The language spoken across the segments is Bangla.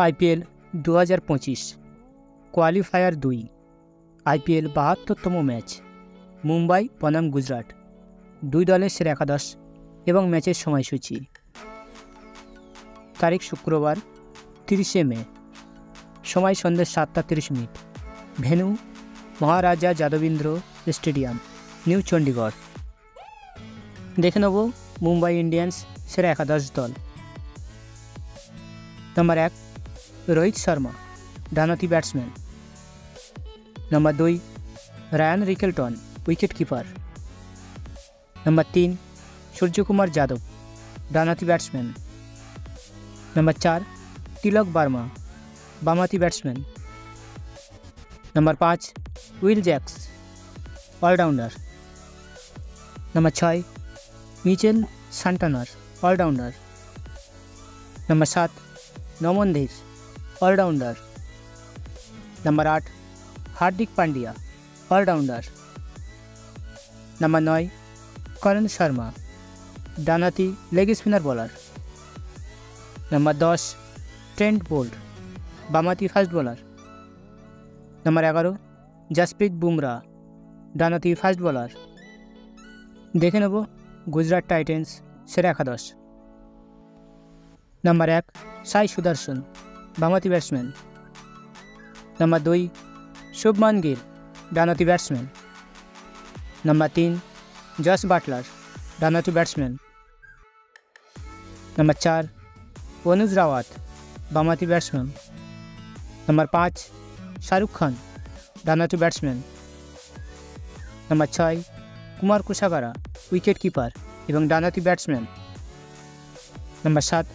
আইপিএল 2025 কোয়ালিফায়ার 2 আইপিএল 72তম ম্যাচ মুম্বাই বনাম গুজরাট, দুই দলের সেরা একাদশ এবং ম্যাচের সময়সূচি। তারিখ শুক্রবার 30শে মে, সময় সন্ধ্যে 7:30। ভেন্যু মহারাজা যাদবেন্দ্র স্টেডিয়াম, নিউ চণ্ডীগড়। দেখে নেব মুম্বাই ইন্ডিয়ান্স সেরা একাদশ দল। নম্বর 1 রোহিত শর্মা, ডানহাতি batsman. Number 2 Ryan Rickelton, wicket keeper. Number 3 Suryakumar Yadav, ডানহাতি ব্যাটসম্যান। নম্বর 4 তিলক বার্মা, বামহাতি batsman. Number 5 Will Jacks, allrounder. Number 6 Mitchell Santner, allrounder. Number 7 Naman Dhir, allrounder. Number 8 Hardik Pandya, allrounder. Number 9 Karn Sharma, ডানহাতি leg spinner bowler. Number 10 Trent Boult, বামহাতি fast bowler. Number 11 Jasprit Bumrah, ডানহাতি ফাস্ট বোলার। দেখে নেব গুজরাট টাইটেন্স সেরা একাদশ। নম্বর 1 সাই সুদর্শন, বামহাতি ব্যাটসম্যান। নম্বর 2 শুভমান গিল, ডানহাতি ব্যাটসম্যান। নম্বর 3 জস বাটলার, ডানহাতি ব্যাটসম্যান। নম্বর 4 অনুজ রাওয়াত, বামহাতি ব্যাটসম্যান। নম্বর 5 শাহরুখ খান, ডানহাতি ব্যাটসম্যান। নম্বর 6 কুমার কুসাগারা, উইকেট কিপার এবং ডানহাতি ব্যাটসম্যান। নম্বর 7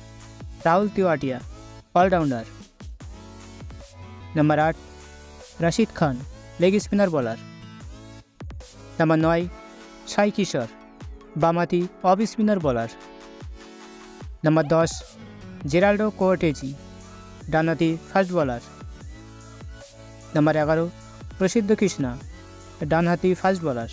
Rahul তিওয়াটিয়া, allrounder. Number 8 Rashid Khan, leg spinner bowler. নম্বর 9 সাই কিশোর, বামহাতি অফ স্পিনার বোলার। নম্বর 10 জেরাল্ডো কোয়ার্টেজি, ডানহাতি ফাস্ট বোলার। নম্বর 11 প্রসিদ্ধ কৃষ্ণা, ডানহাতি ফাস্ট বোলার।